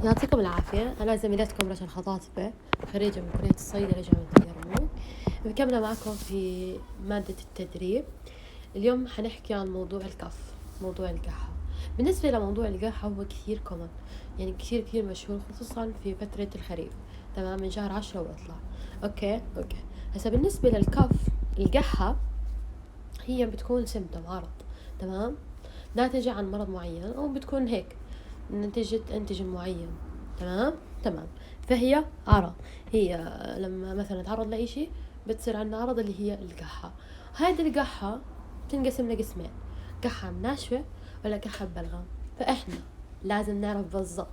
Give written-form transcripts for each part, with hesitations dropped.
يعطيكم العافية. أنا زميلتكم رشا الخطاطبة، خريجة من كلية الصيدلة جامعة اليرموك، مكملة معكم في مادة التدريب. اليوم حنحكي عن موضوع الكف، موضوع القحة. بالنسبة لموضوع القحة هو كثير كومن، يعني كثير مشهور، خصوصا في فترة الخريف، تمام، من شهر 10 ويطلع. أوكي. هسا بالنسبة للكف، القحة هي بتكون سيمتوم، عرض، تمام، ناتجة عن مرض معين، أو بتكون هيك نتيجة أنتيجين معين. تمام. فهي عرض، هي لما مثلا تعرض لإشي بتصير عندنا عرض اللي هي القحة. هذه القحة تنقسم لقسمين: قحة ناشفة ولا قحة ببلغم. فإحنا لازم نعرف بالضبط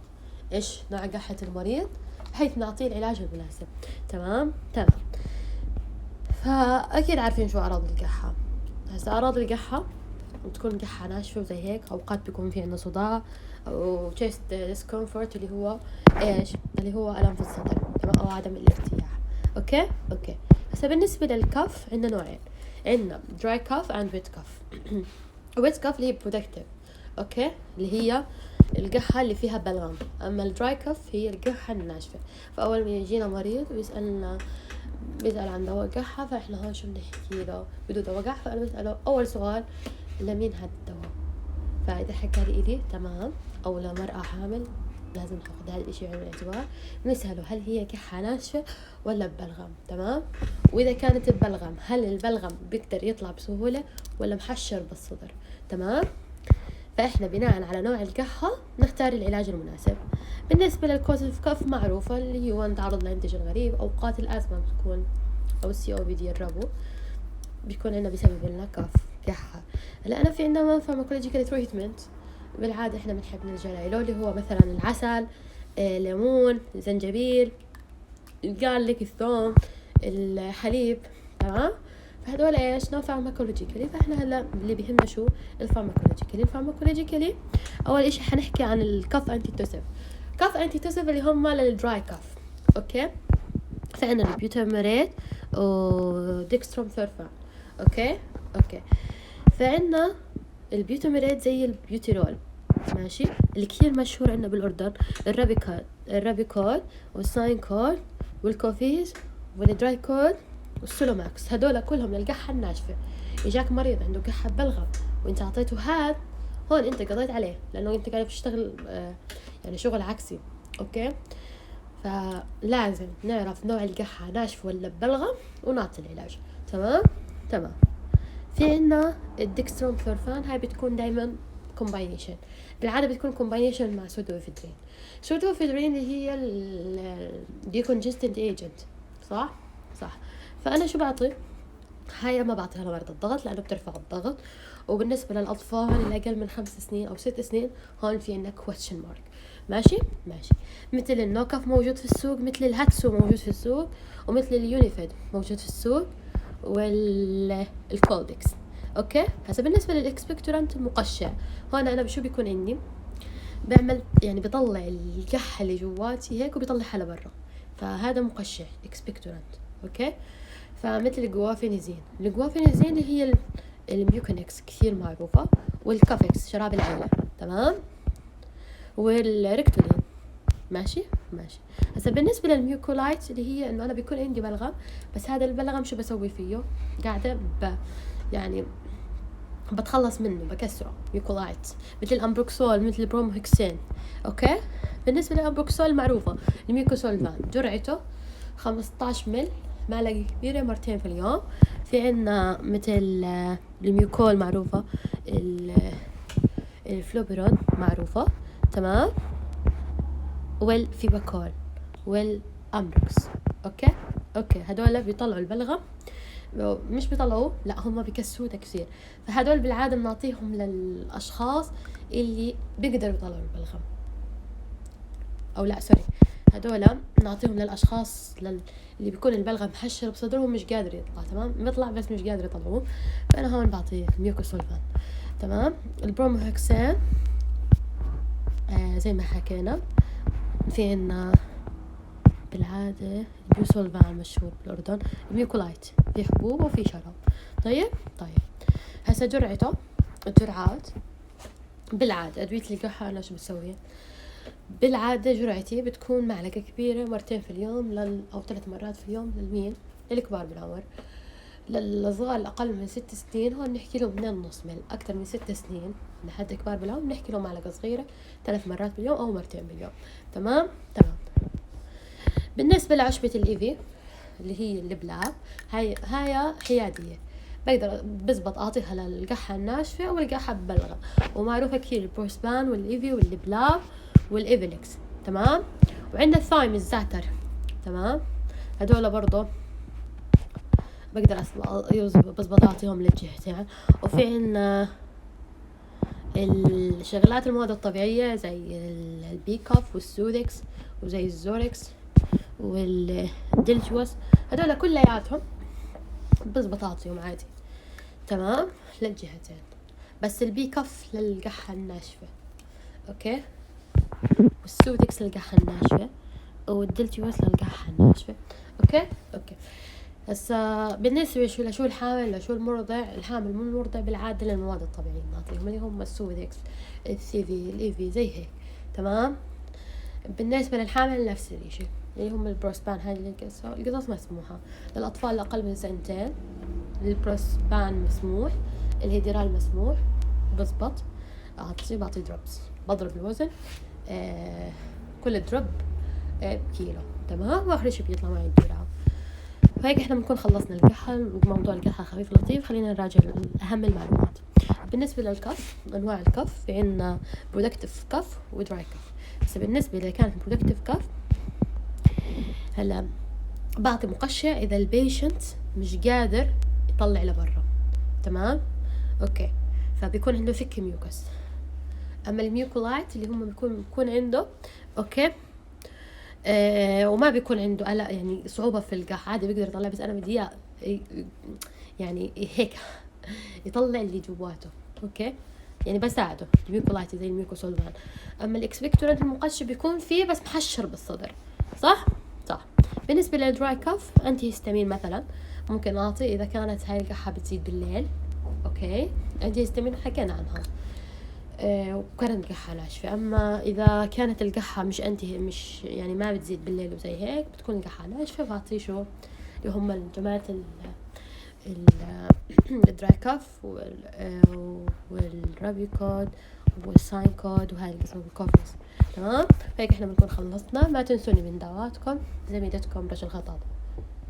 إيش نوع قحة المريض بحيث نعطيه العلاج المناسب. تمام. فأكيد عارفين شو أعراض القحة. هسا أعراض القحة بتكون قحة ناشفة وزي هيك، أوقات بيكون في عندنا صداع أو chest discomfort اللي هو إيش؟ اللي هو ألم في الصدر، تمام، أو عدم الارتياح. أوكي. هسا بالنسبة للكف عندنا نوعين: عندنا dry cough and wet cough. wet cough اللي هي protective، أوكي، اللي هي القحة اللي فيها بلغم. أما الدراي كف هي القحة الناشفة. فأول ما يجينا مريض ويسألنا، بيسأل عن دواء قحة، فإحنا هون شو بنحكي له؟ بده دواء قحة، فأنا بسأله أول سؤال: لمين هاد الدواء؟ فإذا حكى لي إلي، تمام، أو لمرأة حامل، لازم تاخد هذا الإشي بعين الاعتبار. نسأله هل هي قحة ناشفة ولا ببلغم، تمام. وإذا كانت ببلغم، هل البلغم بيقدر يطلع بسهولة ولا محشر بالصدر، تمام. فإحنا بناء على نوع القحة نختار العلاج المناسب. بالنسبة للكوز اوف كف معروفة، اللي هو نتعرض لانتيجين غريب، أوقات الأزمة بتكون أو COPD الربو بيكون عنا بسبب لنا كف قحة. هلا أنا في عندنا فارماكولوجيكال تريتمنت بالعادة إحنا بنحب نلجأ له، اللي هو مثلا العسل، ليمون، زنجبيل، الجارليك، الثوم، الحليب، تمام. فهدول ايش؟ نوع فارماكولوجيكالي. فاحنا هلا اللي بيهمنا شو الفارماكولوجيكالي. اول اشي حنحكي عن الكف انتيتوسيف. كف انتيتوسيف اللي هم للدراي كف. اوكي. فعندنا البيوتاميريت وديكستروم ثورفان. اوكي. فعندنا البيوتاميريت زي البيوتيرول، ماشي، اللي كثير مشهور عندنا بالأردن، الرابيكول والساينكول والكوفيز والدرايكول والسولوماكس. هدول كلهم للقحة الناشفة. إجاك مريض عنده قحة بلغم وانت أعطيته هاد، هون انت قضيت عليه، لأنه انت قاعد تشتغل يعني شغل عكسي. اوكي. فلازم نعرف نوع القحة ناشفة ولا ببلغم ونعطي العلاج. تمام. في عنا الديكستروم ثورفان، هاي بتكون دايما كومباينيشن، بالعادة بتكون كومباينيشن مع سودوفيدرين اللي هي الديكونجستنت ايجنت، صح. فأنا شو بعطي؟ هاي ما بعطيها لمرضى الضغط لأنه بترفع الضغط. وبالنسبة للأطفال اللي أقل من 5 سنين أو 6 سنين، هون في عنا question mark. ماشي. مثل النوكف موجود في السوق، مثل الهاتسو موجود في السوق، ومثل اليونيفيد موجود في السوق، والكولدكس. اوكي. هسا بالنسبه للاكسبكتورانت المقشع، هون انا شو بيكون عندي؟ بعمل يعني بطلع القحه اللي جواتي هيك وبيطلعها لبرا، فهذا مقشع اكسبكتورانت. اوكي. فمثل الجوافينيزين اللي هي الميوكونكس كثير معروفه، والكافكس شراب العيله، تمام، والريكتولين. ماشي. هسا بالنسبة للميوكولايت اللي هي انه انا بيكون عندي بلغم، بس هذا البلغم شو بسوي فيه؟ قاعدة يعني بتخلص منه، بكسره. ميوكولايت مثل الامبروكسول، مثل البروموهكسين. اوكي. بالنسبة للامبروكسول معروفة الميوكوسولفان، جرعته 15 مل، معلقة كبيرة، مرتين في اليوم. في عنا مثل الميوكول معروفة، الفلوبيرون معروفة، تمام، والفيباكول والأمبروكس. اوكي. هدول بيطلعوا البلغم، مش بيطلعوه، لا، هم بيكسروه تكسير. فهدول بالعادة بنعطيهم للأشخاص اللي بيقدروا يطلعوا البلغم، أو لا سوري، هدول نعطيهم للأشخاص اللي بيكون البلغم محشر بصدرهم، مش قادر يطلع، تمام، بيطلع بس مش قادر يطلعوه. فأنا هون بعطيه ميوكوسولفان، تمام. البروموهكسين زي ما حكينا. في عنا بالعادة البيوسولفان مشهور بالأردن، الميوكولايت في حبوب وفي شراب. طيب. هسا جرعته، الجرعات بالعادة أدوية القحة أنا شو بسوي؟ بالعادة جرعتي بتكون معلقة كبيرة مرتين في اليوم أو 3 مرات في اليوم للمين؟ للكبار بالعمر. للصغار الأقل من 6 سنين هون نحكي لهم 2.5 مل. أكتر من 6 سنين لحد كبار بالعمر نحكي لهم معلقة صغيرة 3 مرات باليوم أو مرتين باليوم. تمام. بالنسبة لعشبة الإيفي اللي هي البلاب، هاي حيادية، بقدر بزبط أعطيها للقحة الناشفة أو القحة ببلغة، ومعروفة كثير البورسبان والإيفي والبلاب والإيفيليكس. تمام. وعندنا الثايم الزعتر. تمام. هدول برضو بقدر بزبط أعطيهم للجهتين. وفي عنا الشغلات المواد الطبيعية زي البيكوف والسودكس وزي الزوركس والدلجوس، هدول كلياتهم بزبط أعطيهم عادي. تمام. للجهتين، بس البيكوف للقحة الناشفة، أوكي، والسودكس للقحة الناشفة والدلجوس للقحة الناشفة. أوكي. هسا بالنسبة لشو الحامل لشو المرضع، الحامل من المرضع بالعادة للمواد الطبيعية نعطيهم اللي هم السودكس السيفي الإيفي زي هيك. تمام. بالنسبة للحامل نفس الشيء اللي هم البروسبان. هاي القصص مسموحة للأطفال الأقل من 2 سنين. البروسبان مسموح، الهيدرال مسموح، بزبط بعطي دروبس، بضرب الوزن كل دروب بكيلو. تمام. وآخر شيء بيطلع معي الجرعة. فهيك احنا بنكون خلصنا القحة. موضوع القحة خفيف لطيف. خلينا نراجع أهم المعلومات. بالنسبة للكف، أنواع الكف في عنا برودكتيف كف ودراي كف. بس بالنسبة إذا كانت برودكتيف كف، هلا بعطي مقشع إذا البيشنت مش قادر يطلع لبرا. تمام. أوكي. فبيكون عنده ثك ميوكس. أما الميوكولايت اللي هم بيكون عنده أوكي وما بيكون عنده يعني صعوبة في القح، عادي بيقدر يطلع، بس أنا بدي يعني هيك يطلع اللي جواته. أوكي. يعني بساعده الميوكولايت زي الميوكوسولفان. أما الإكسبكتورنت المقشع بيكون فيه بس محشر بالصدر. صح. بالنسبة للدراي كف، أنتي هيستامين مثلا ممكن أعطي إذا كانت هاي القحة بتزيد بالليل. أوكي. أنتي هيستامين حكينا عنها وكانت قحة ناشفة. أما إذا كانت القحة مش يعني ما بتزيد بالليل وزي هيك، بتكون القحة ناشفة، فأعطيه شو اللي هم الجماعة الدراي كف والرابيكود والساينكود وهاي القصص والكوفيس. تمام. فهيك احنا بنكون خلصنا. ما تنسوني من دعواتكم. زميلتكم رشا الخطاب.